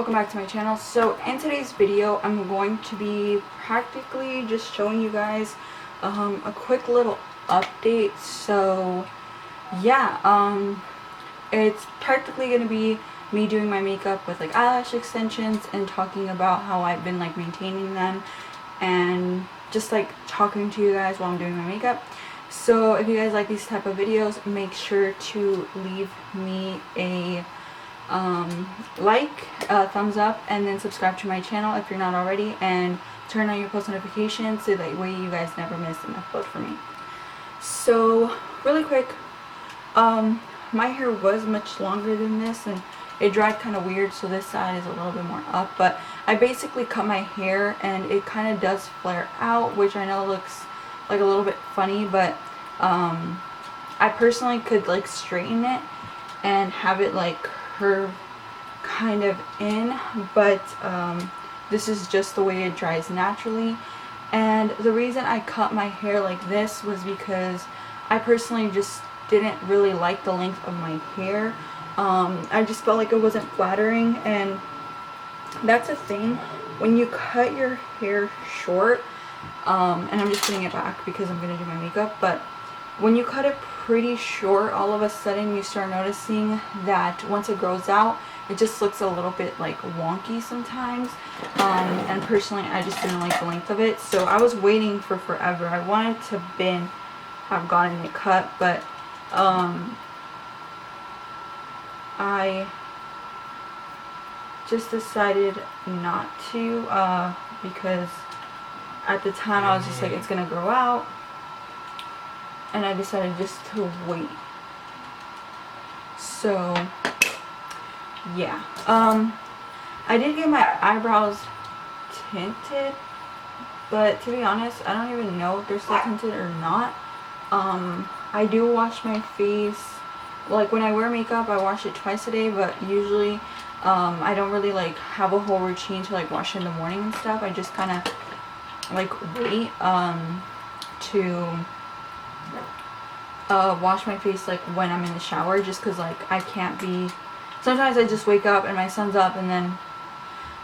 welcome back to my channel. So in today's video I'm going to be practically just showing you guys a quick little update. So yeah, it's practically going to be me doing my makeup with like eyelash extensions and talking about how I've been like maintaining them and just like talking to you guys while I'm doing my makeup. So if you guys like these type of videos, make sure to leave me a thumbs up, and then subscribe to my channel if you're not already, and turn on your post notifications so that way you guys never miss an upload from me. So really quick, my hair was much longer than this and it dried kind of weird, so this side is a little bit more up, but I basically cut my hair and it kind of does flare out, which I know looks like a little bit funny, but I personally could like straighten it and have it like curve kind of in, but this is just the way it dries naturally. And the reason I cut my hair like this was because I personally just didn't really like the length of my hair. I just felt like it wasn't flattering, and that's a thing when you cut your hair short, and I'm just putting it back because I'm gonna do my makeup, but when you cut it pretty short, all of a sudden you start noticing that once it grows out, it just looks a little bit like wonky sometimes, and personally I just didn't like the length of it, so I was waiting for forever. I wanted to have gotten it cut, but I just decided not to, because at the time I was just like, it's gonna grow out, and I decided just to wait. So yeah, I did get my eyebrows tinted, but to be honest, I don't even know if they're still tinted or not. I do wash my face, like when I wear makeup I wash it twice a day, but usually I don't really like have a whole routine to like wash in the morning and stuff. I just kind of like wait to wash my face like when I'm in the shower, just because like I can't be, sometimes I just wake up and my son's up and then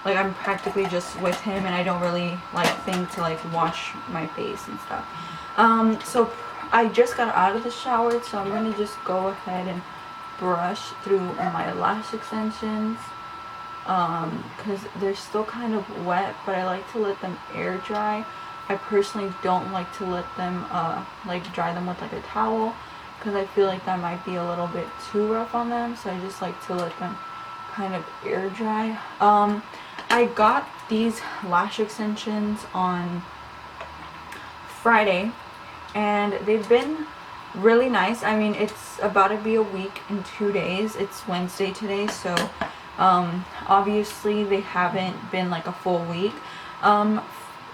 like I'm practically just with him and I don't really like think to like wash my face and stuff. So I just got out of the shower, so I'm gonna just go ahead and brush through my lash extensions because they're still kind of wet, but I like to let them air dry. I personally don't like to let them like dry them with like a towel, because I feel like that might be a little bit too rough on them, so I just like to let them kind of air dry. I got these lash extensions on Friday and they've been really nice. I mean, it's about to be a week in 2 days. It's Wednesday today, so obviously they haven't been like a full week.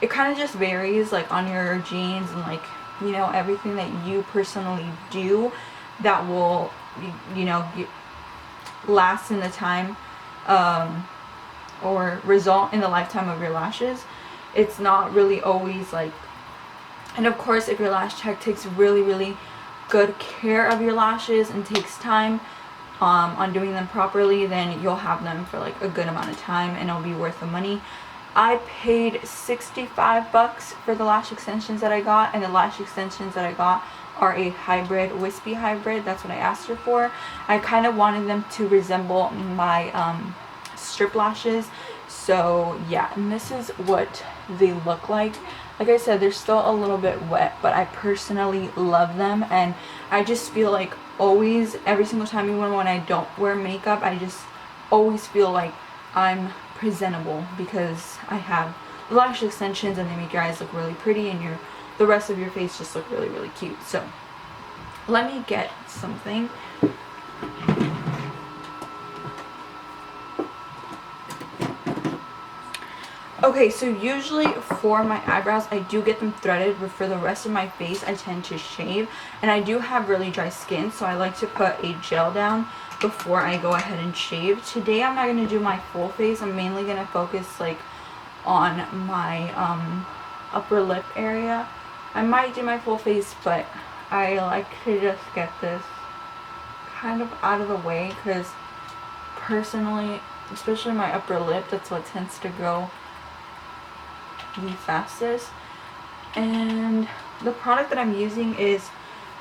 It kind of just varies like on your genes and like, you know, everything that you personally do that will, you know, last in the time or result in the lifetime of your lashes. It's not really always like, and of course if your lash tech takes really good care of your lashes and takes time on doing them properly, then you'll have them for like a good amount of time and it'll be worth the money. I paid $65 for the lash extensions that I got, and the lash extensions that I got are a hybrid, wispy hybrid. That's what I asked her for. I kind of wanted them to resemble my strip lashes, so yeah, and this is what they look like. Like I said, they're still a little bit wet, but I personally love them, and I just feel like always, every single time, even when I don't wear makeup, I just always feel like I'm presentable because I have lash extensions and they make your eyes look really pretty and the rest of your face just look really cute. So let me get something. Okay, so usually for my eyebrows I do get them threaded, but for the rest of my face I tend to shave, and I do have really dry skin, so I like to put a gel down before I go ahead and shave. Today I'm not going to do my full face. I'm mainly going to focus like on my upper lip area. I might do my full face, but I like to just get this kind of out of the way because personally especially my upper lip. That's what tends to grow the fastest. And the product that I'm using is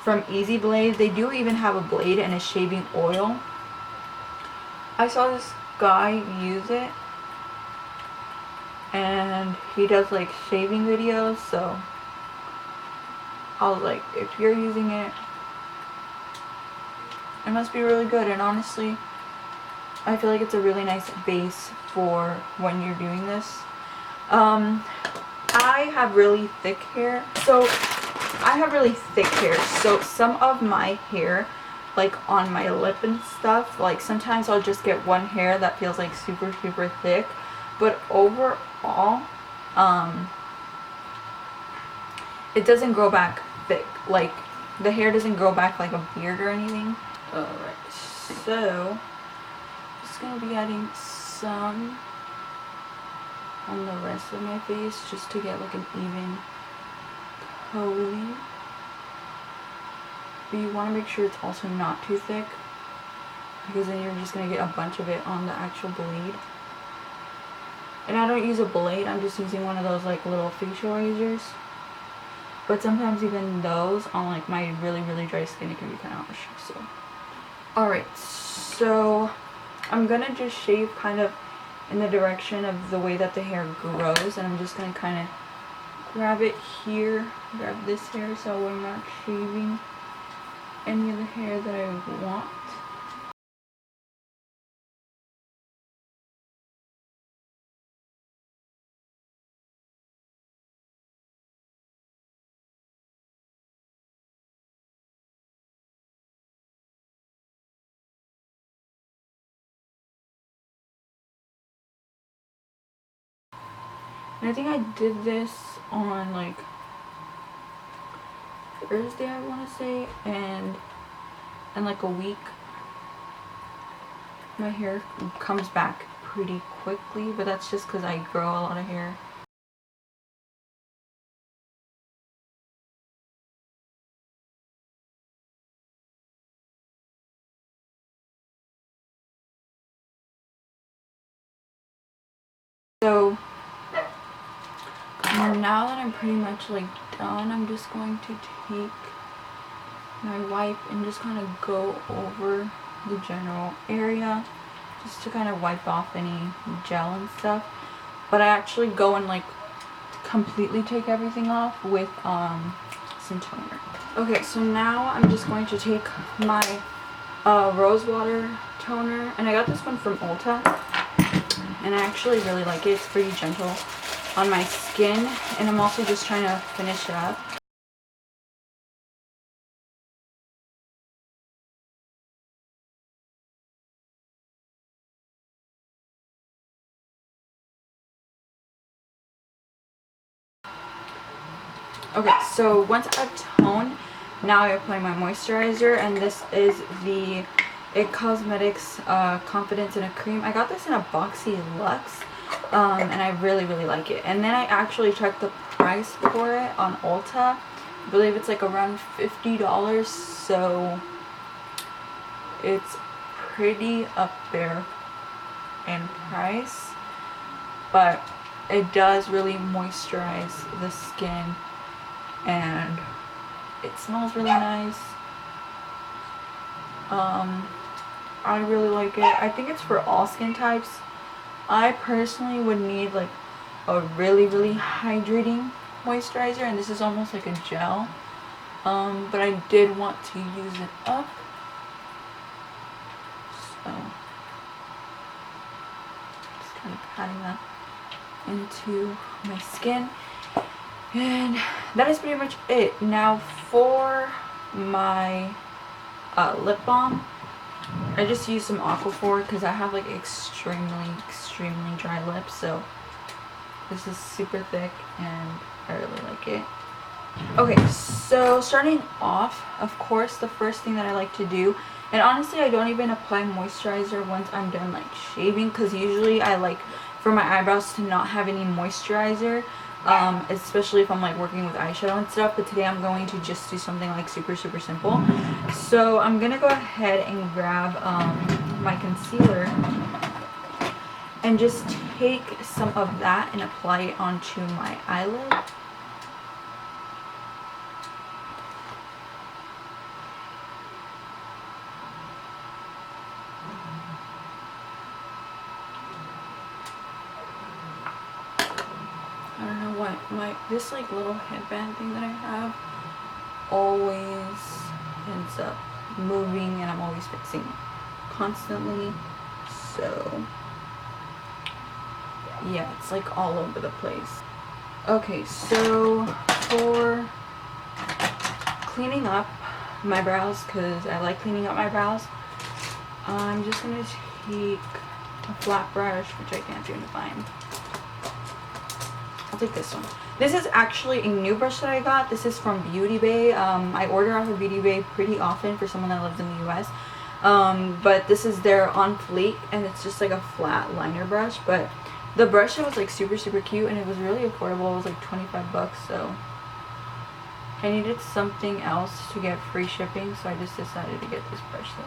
from Easy Blade. They do even have a blade and a shaving oil. I saw this guy use it, and he does like shaving videos, so I was like, if you're using it, it must be really good. And honestly, I feel like it's a really nice base for when you're doing this. I have really thick hair, so some of my hair, like on my lip and stuff, like sometimes I'll just get one hair that feels like super thick, but overall it doesn't grow back thick. Like the hair doesn't grow back like a beard or anything. Alright, so just gonna be adding some on the rest of my face just to get like an even coating. But you want to make sure it's also not too thick, because then you're just going to get a bunch of it on the actual blade. And I don't use a blade, I'm just using one of those like little facial razors. But sometimes even those on like my really dry skin, it can be kind of harsh. So alright, so I'm going to just shave kind of in the direction of the way that the hair grows, and I'm just going to kind of grab it here, grab this hair, so we're not shaving any of the hair that I want. And I think I did this on like Thursday, I want to say, and in like a week my hair comes back pretty quickly, but that's just because I grow a lot of hair. So now that I'm pretty much like done, I'm just going to take my wipe and just kind of go over the general area just to kind of wipe off any gel and stuff. But I actually go and like completely take everything off with some toner. Okay, so now I'm just going to take my rose water toner, and I got this one from Ulta, and I actually really like it. It's pretty gentle on my skin, and I'm also just trying to finish it up. Okay, so once I've toned, now I apply my moisturizer, and this is the IT Cosmetics Confidence in a Cream. I got this in a Boxy Luxe, and I really like it. And then I actually checked the price for it on Ulta. I believe it's like around $50, so it's pretty up there in price, but it does really moisturize the skin, and it smells really nice. I really like it. I think it's for all skin types. I personally would need like a really hydrating moisturizer, and this is almost like a gel, but I did want to use it up, so just kind of patting that into my skin. And that is pretty much it. Now for my lip balm, I just use some Aquaphor because I have like extremely dry lips, so this is super thick and I really like it. Okay, so starting off, of course, the first thing that I like to do, and honestly I don't even apply moisturizer once I'm done like shaving, because usually I like for my eyebrows to not have any moisturizer, especially if I'm like working with eyeshadow and stuff. But today I'm going to just do something like super simple. So I'm gonna go ahead and grab my concealer, and just take some of that and apply it onto my eyelid. I don't know why this like little headband thing that I have always ends up moving, and I'm always fixing it constantly. So yeah, it's like all over the place. Okay, so for cleaning up my brows, because I like cleaning up my brows, I'm just going to take a flat brush, which I can't seem to find. I'll take this one. This is actually a new brush that I got. This is from Beauty Bay. I order off of Beauty Bay pretty often for someone that lives in the US. But this is their On Fleek, and it's just like a flat liner brush. But the brush was like super cute, and it was really affordable. It was like 25 bucks, so I needed something else to get free shipping, so I just decided to get this brush set.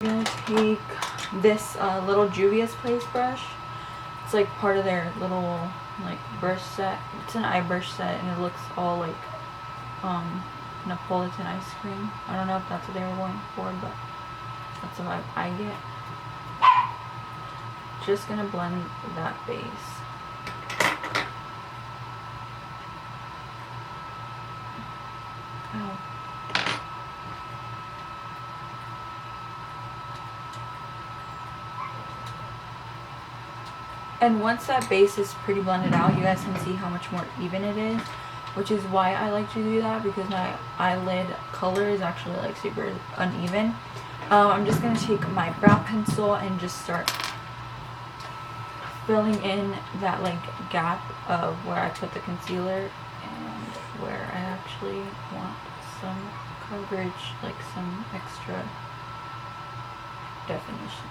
I'm gonna take this little Juvia's Place brush. It's like part of their little like brush set. It's an eye brush set, and it looks all like Napolitan ice cream. I don't know if that's what they were going for, but that's the vibe I get. Just gonna blend that base. Ow. And once that base is pretty blended out, you guys can see how much more even it is, which is why I like to do that, because my eyelid color is actually like super uneven. I'm just going to take my brow pencil and just start filling in that like gap of where I put the concealer and where I actually want some coverage, like some extra definition.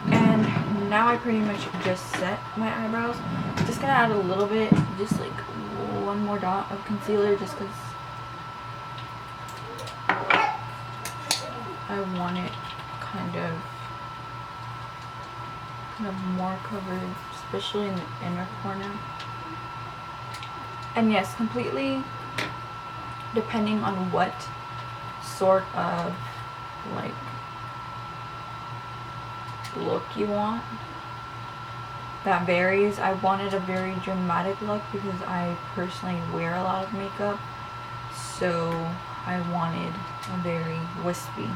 And now I pretty much just set my eyebrows. I'm just gonna add a little bit, just like one more dot of concealer, just because I want it kind of more covered, especially in the inner corner. And yes, completely depending on what sort of like look you want, that varies. I wanted a very dramatic look because I personally wear a lot of makeup, so I wanted a very wispy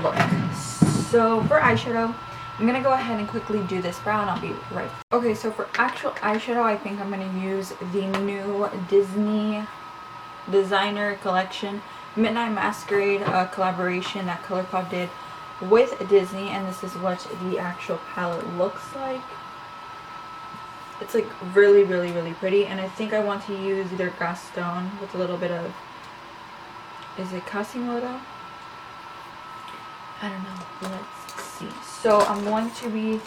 look. So for eyeshadow, I'm gonna go ahead and quickly do this brow, and I'll be right back. Okay, so for actual eyeshadow, I think I'm gonna use the new Disney designer collection Midnight Masquerade collaboration that ColourPop did with Disney, and this is what the actual palette looks like. It's like really pretty, and I think I want to use either Gaston with a little bit of, is it Quasimodo? I don't know. Let's see. So I'm going to be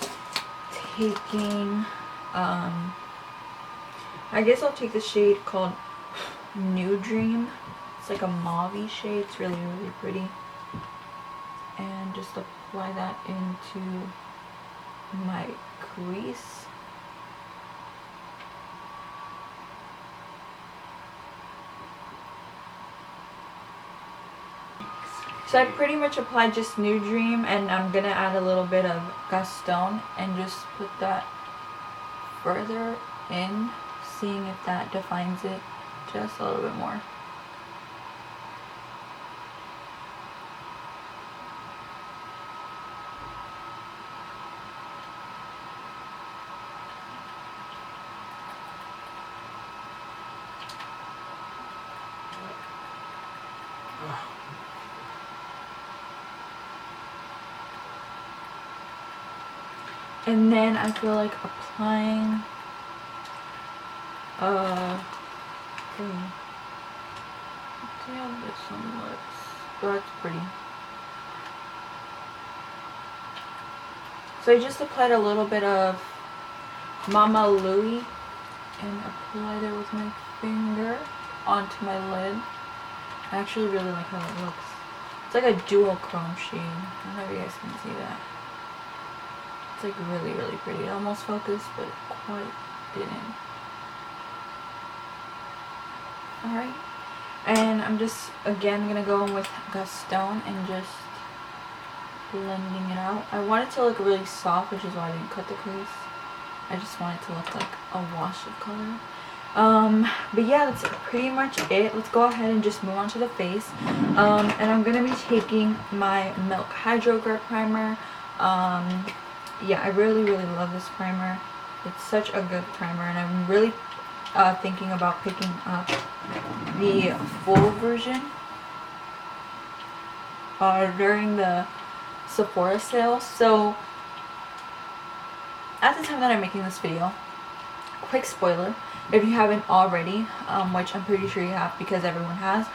taking, I guess I'll take the shade called New Dream. It's like a mauve-y shade. It's really pretty. And just apply that into my crease. So I pretty much applied just New Dream, and I'm gonna add a little bit of Gaston and just put that further in, seeing if that defines it just a little bit more. And then I feel like applying see how this one looks. Oh, that's pretty. So I just applied a little bit of Mama Louie and applied it with my finger onto my lid. I actually really like how it looks. It's like a dual chrome shade. I don't know if you guys can see that. It's like really, really pretty. It almost focused, but it quite didn't. Alright. And I'm just, again, going to go in with Gastone and just blending it out. I want it to look really soft, which is why I didn't cut the crease. I just want it to look like a wash of color. But yeah, that's pretty much it. Let's go ahead and just move on to the face. And I'm going to be taking my Milk Hydro Grip Primer. Yeah, I really, really love this primer. It's such a good primer, and I'm really thinking about picking up the full version during the Sephora sale. So at the time that I'm making this video, quick spoiler, if you haven't already, which I'm pretty sure you have because everyone has,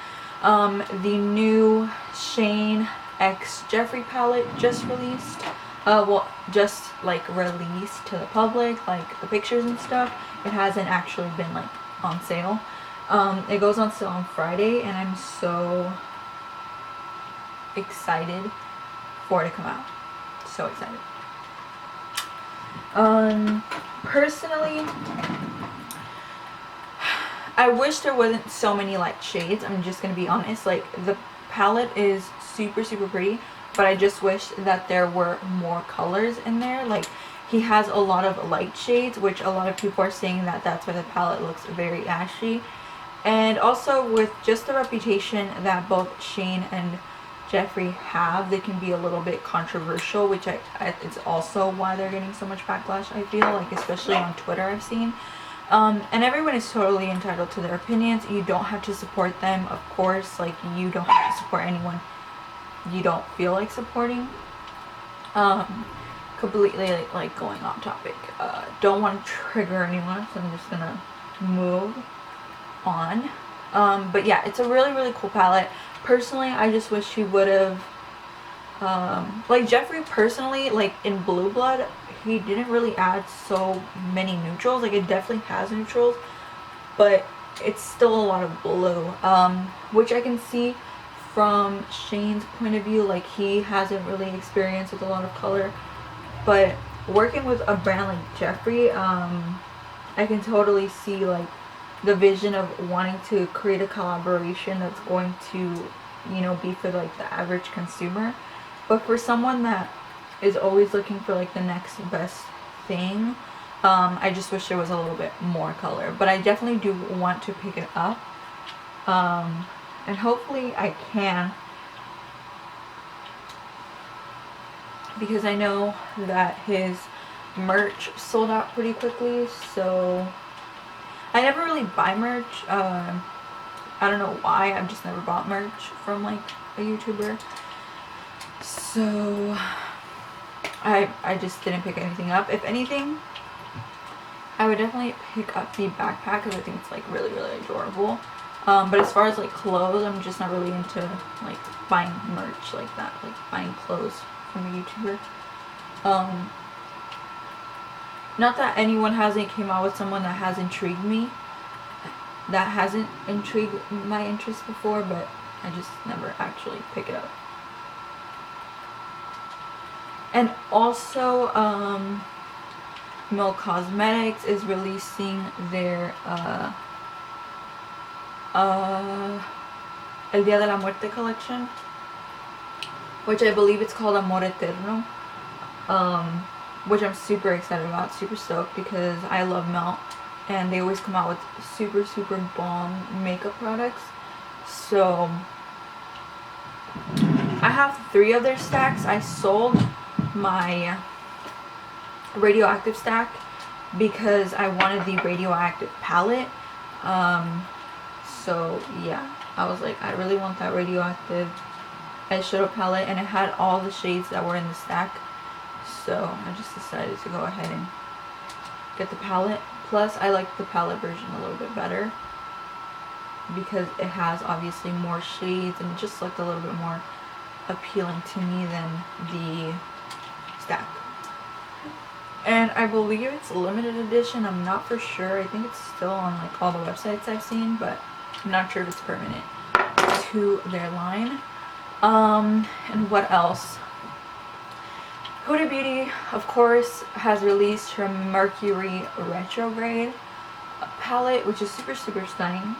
the new Shane X Jeffree palette just released. Well, just like released to the public, like the pictures and stuff. It hasn't actually been like on sale. It goes on sale on Friday, and I'm so excited for it to come out. So excited. Personally, I wish there wasn't so many light shades. I'm just gonna be honest. Like, the palette is super, super pretty, but I just wish that there were more colors in there. Like, he has a lot of light shades, which a lot of people are saying that that's why the palette looks very ashy. And also, with just the reputation that both Shane and Jeffree have, they can be a little bit controversial, which it's also why they're getting so much backlash, I feel like, especially on Twitter I've seen. And everyone is totally entitled to their opinions. You don't have to support them, of course. Like, you don't have to support anyone you don't feel like supporting. Completely like going off topic. Don't want to trigger anyone, so I'm just gonna move on. But yeah, it's a really, really cool palette. Personally, I just wish he would have, like Jeffree personally, like in Blue Blood, he didn't really add so many neutrals. Like, it definitely has neutrals, but it's still a lot of blue, which I can see from Shane's point of view. Like, he hasn't really experienced with a lot of color, but working with a brand like Jeffree, I can totally see like the vision of wanting to create a collaboration that's going to, you know, be for like the average consumer. But for someone that is always looking for like the next best thing, I just wish there was a little bit more color. But I definitely do want to pick it up, and hopefully I can, because I know that his merch sold out pretty quickly. So I never really buy merch. I don't know why. I've just never bought merch from like a YouTuber. So I just didn't pick anything up. If anything, I would definitely pick up the backpack because I think it's like really, really adorable. But as far as like clothes, I'm just not really into like buying merch like that, like buying clothes from a YouTuber. Not that anyone hasn't came out with someone that has intrigued me, that hasn't intrigued my interest before, but I just never actually pick it up. And also, Milk Cosmetics is releasing their El Día de la Muerte collection, which I believe it's called Amor Eterno, which I'm super excited about, super stoked, because I love Melt, and they always come out with super, super bomb makeup products. So I have 3 of their stacks. I sold my radioactive stack because I wanted the radioactive palette. So yeah, I was like, I really want that radioactive eyeshadow palette, and it had all the shades that were in the stack. So I just decided to go ahead and get the palette. Plus, I like the palette version a little bit better because it has obviously more shades and it just looked a little bit more appealing to me than the stack. And I believe it's limited edition. I'm not for sure. I think it's still on like all the websites I've seen, but I'm not sure if it's permanent to their line. And what else? Huda Beauty, of course, has released her Mercury Retrograde palette, which is super stunning.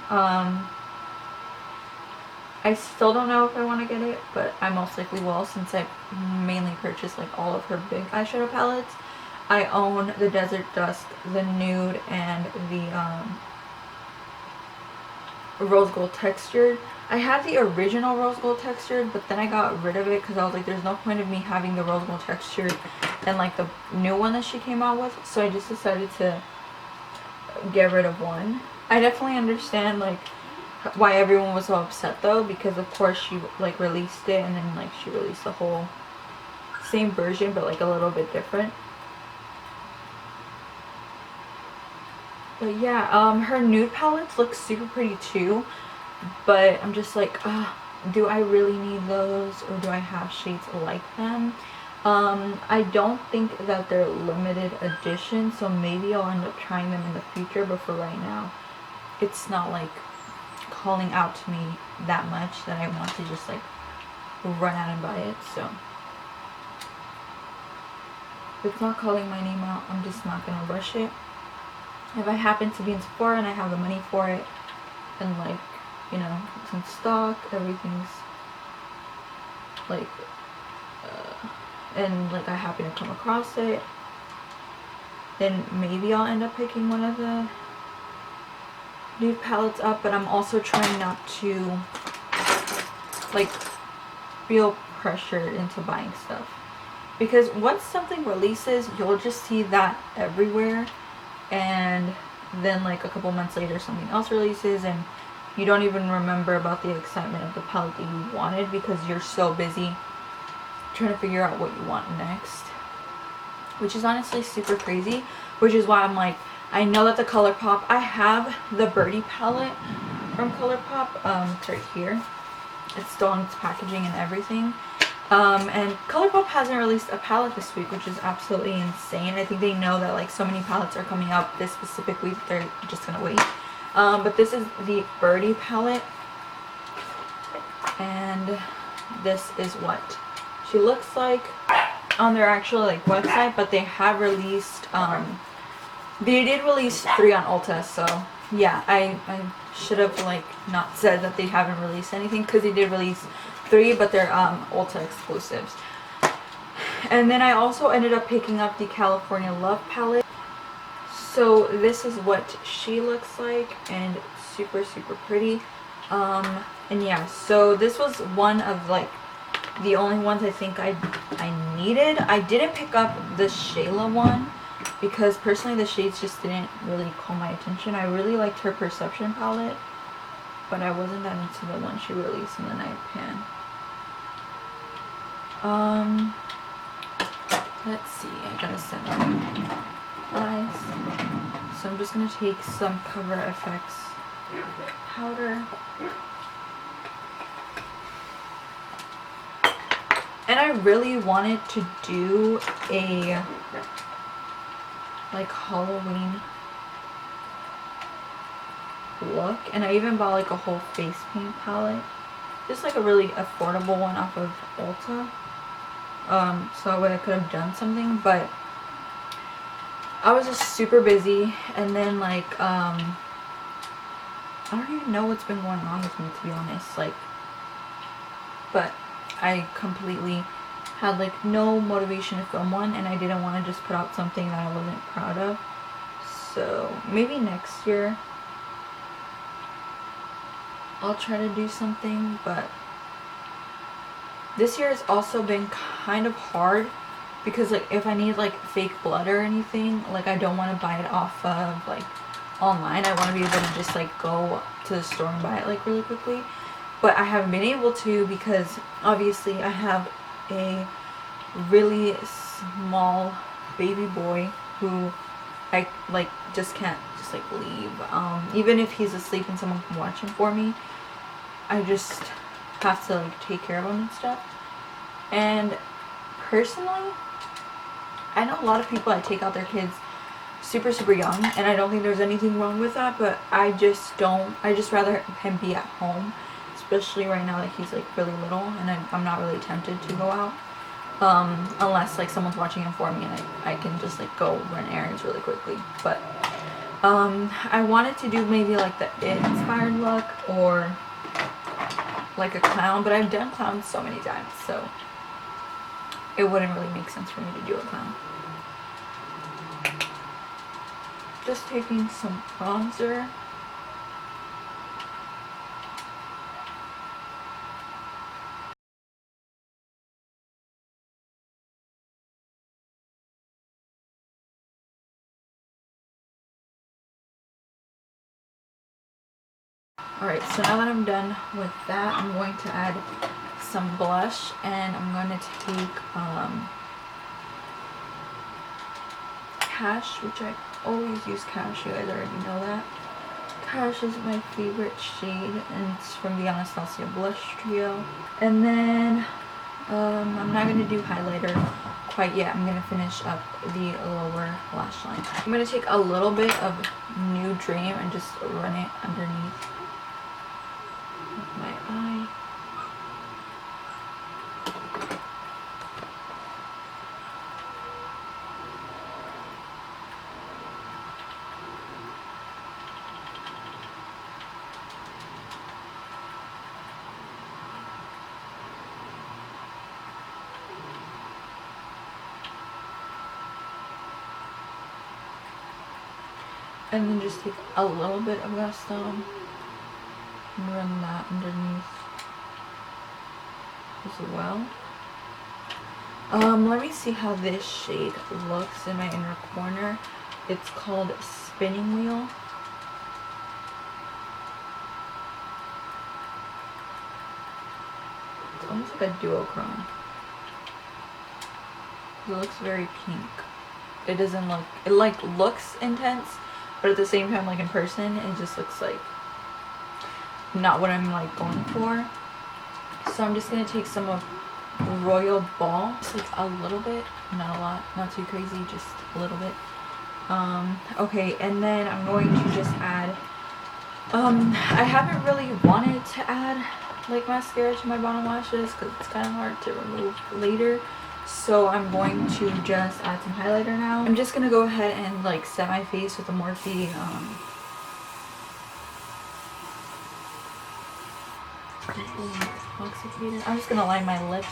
I still don't know if I want to get it, but I most likely will, since I mainly purchased like all of her big eyeshadow palettes. I own the Desert Dusk, the Nude, and the Rose Gold Textured. I had the original Rose Gold Textured, but then I got rid of it because I was like, there's no point of me having the Rose Gold Textured and like the new one that she came out with. So I just decided to get rid of one. I definitely understand like why everyone was so upset though, because of course she like released it and then like she released the whole same version but like a little bit different. But yeah, her nude palettes look super pretty too, but I'm just like, do I really need those, or do I have shades like them? I don't think that they're limited edition, so maybe I'll end up trying them in the future, but for right now, it's not like calling out to me that much that I want to just like run out and buy it. So if it's not calling my name out, I'm just not gonna rush it. If I happen to be in Sephora and I have the money for it, and like, you know, it's in stock, everything's like, and like I happen to come across it, then maybe I'll end up picking one of the nude palettes up. But I'm also trying not to like feel pressured into buying stuff, because once something releases, you'll just see that everywhere, and then like a couple months later something else releases and you don't even remember about the excitement of the palette that you wanted because you're so busy trying to figure out what you want next, which is honestly super crazy. Which is why I'm like, I know that the ColourPop, I have the Birdie palette from ColourPop, it's right here, it's still in its packaging and everything. And ColourPop hasn't released a palette this week, which is absolutely insane. I think they know that like so many palettes are coming out this specific week, they're just gonna wait. But this is the Birdie palette, and this is what she looks like on their actual like website. But they have released, they did release 3 on Ulta, so yeah, I should have like not said that they haven't released anything, because they did release 3, but they're Ulta exclusives. And then I also ended up picking up the California Love palette. So this is what she looks like, and super pretty. And yeah, so this was one of like the only ones I think I needed. I didn't pick up the Shayla one because personally the shades just didn't really call my attention. I really liked her Perception palette, but I wasn't that into the one she released in the Night Pan. Let's see, I gotta set up my eyes. So I'm just gonna take some Cover FX powder. And I really wanted to do a like Halloween look, and I even bought like a whole face paint palette, just like a really affordable one off of Ulta, so that way I could have done something, but I was just super busy. And then like I don't even know what's been going on with me, to be honest, like, but I completely had like no motivation to film one, and I didn't want to just put out something that I wasn't proud of. So maybe next year I'll try to do something, but this year has also been kind of hard because like if I need like fake blood or anything, like I don't want to buy it off of like online. I want to be able to just like go to the store and buy it like really quickly. but I haven't been able to because obviously I have a really small baby boy who I like just can't just like leave. Even if he's asleep and someone can watch him for me, I just have to like take care of him and stuff. And personally, I know a lot of people that take out their kids super young, and I don't think there's anything wrong with that, but I just rather him be at home, especially right now that he's like really little, and I'm not really tempted to go out unless like someone's watching him for me and I can just like go run errands really quickly. But I wanted to do maybe like the inspired look or like a clown, but I've done clowns so many times, so it wouldn't really make sense for me to do a clown. Just taking some bronzer. Alright, so now that I'm done with that, I'm going to add some blush, and I'm going to take Cash, which I always use Cash, you guys already know that. Cash is my favorite shade, and it's from the Anastasia Blush Trio. And then I'm not going to do highlighter quite yet. I'm going to finish up the lower lash line. I'm going to take a little bit of New Dream and just run it underneath my eye. And then just take a little bit of Gaston and run that underneath as well. Let me see how this shade looks in my inner corner. It's called Spinning Wheel. It's almost like a duochrome. It looks very pink. It doesn't look, it like looks intense, but at the same time, like in person, it just looks like not what I'm like going for. So I'm just gonna take some of Royal Ball, just like a little bit, not a lot, not too crazy, just a little bit. Okay, and then I'm going to just add, I haven't really wanted to add like mascara to my bottom lashes because it's kind of hard to remove later. So I'm going to just add some highlighter now. I'm just gonna go ahead and like set my face with a Morphe intoxicated. I'm just gonna line my lips.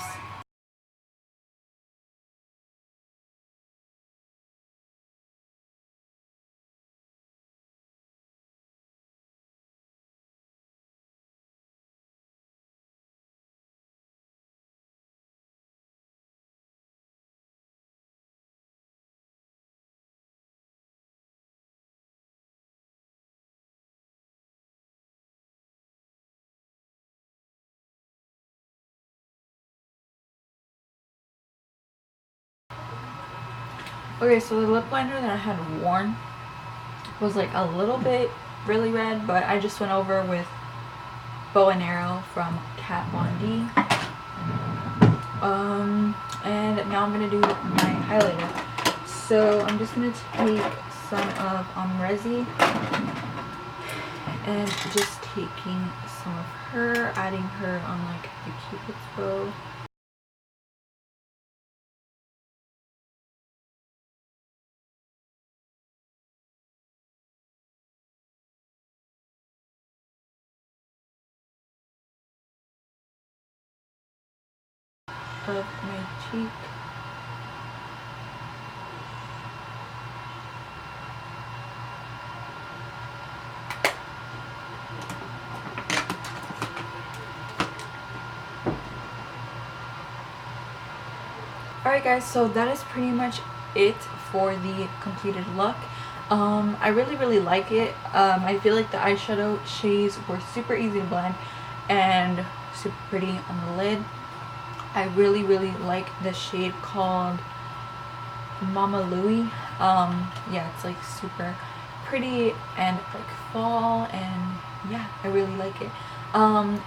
Okay, so the lip liner that I had worn was like a little bit really red, but I just went over with Bow and Arrow from Kat Von D. And now I'm gonna do my highlighter. So I'm just gonna take some of Resi and just taking some of her, adding her on like the Cupid's bow. Of my cheek. Alright guys, so that is pretty much it for the completed look. I really like it. I feel like the eyeshadow shades were super easy to blend. and super pretty on the lid. I really like this shade called Mama Louie. Yeah, it's like super pretty and like fall, and yeah, I really like it.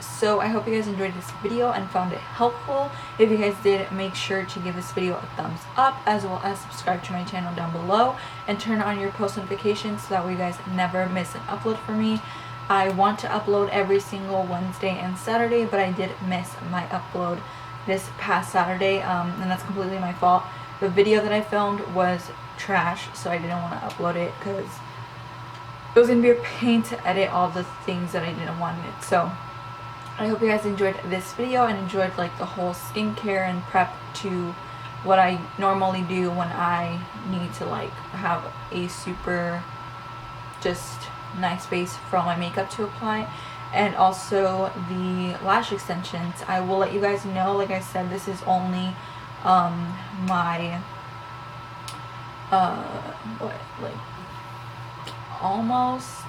So I hope you guys enjoyed this video and found it helpful. If you guys did, make sure to give this video a thumbs up, as well as subscribe to my channel down below and turn on your post notifications so that way you guys never miss an upload from me. I want to upload every single Wednesday and Saturday, but I did miss my upload this past Saturday, and that's completely my fault. The video that I filmed was trash, so I didn't want to upload it because it was going to be a pain to edit all the things that I didn't want in it. So I hope you guys enjoyed this video and enjoyed like the whole skincare and prep to what I normally do when I need to like have a super just nice base for all my makeup to apply. And also the lash extensions. I will let you guys know, like I said, this is only my almost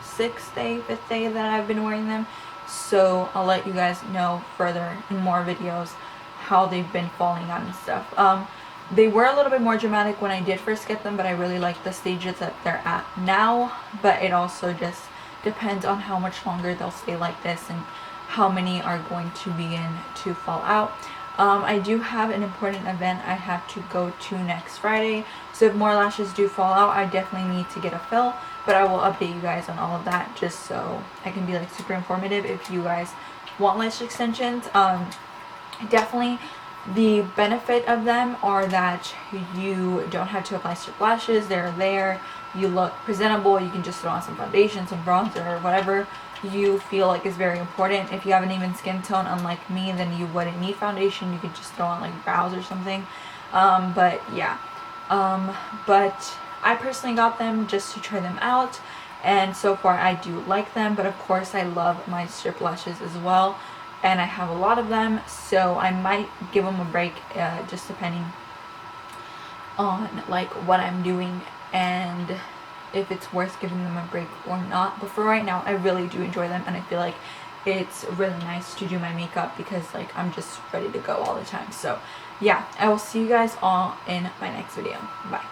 6th day, 5th day that I've been wearing them. So I'll let you guys know further in more videos how they've been falling out and stuff. They were a little bit more dramatic when I did first get them, but I really like the stages that they're at now. But it also just depends on how much longer they'll stay like this and how many are going to begin to fall out. I do have an important event I have to go to next Friday, so if more lashes do fall out, I definitely need to get a fill, but I will update you guys on all of that just so I can be like super informative if you guys want lash extensions. Definitely the benefit of them are that you don't have to apply strip lashes. They're there, you look presentable, you can just throw on some foundation, some bronzer, or whatever you feel like is very important. If you have an even skin tone unlike me, then you wouldn't need foundation, you could just throw on like brows or something. But yeah, but I personally got them just to try them out, and so far I do like them. But of course I love my strip lashes as well, and I have a lot of them, so I might give them a break, just depending on like what I'm doing and if it's worth giving them a break or not. But for right now, I really do enjoy them, and I feel like it's really nice to do my makeup because like I'm just ready to go all the time. So yeah, I will see you guys all in my next video. Bye.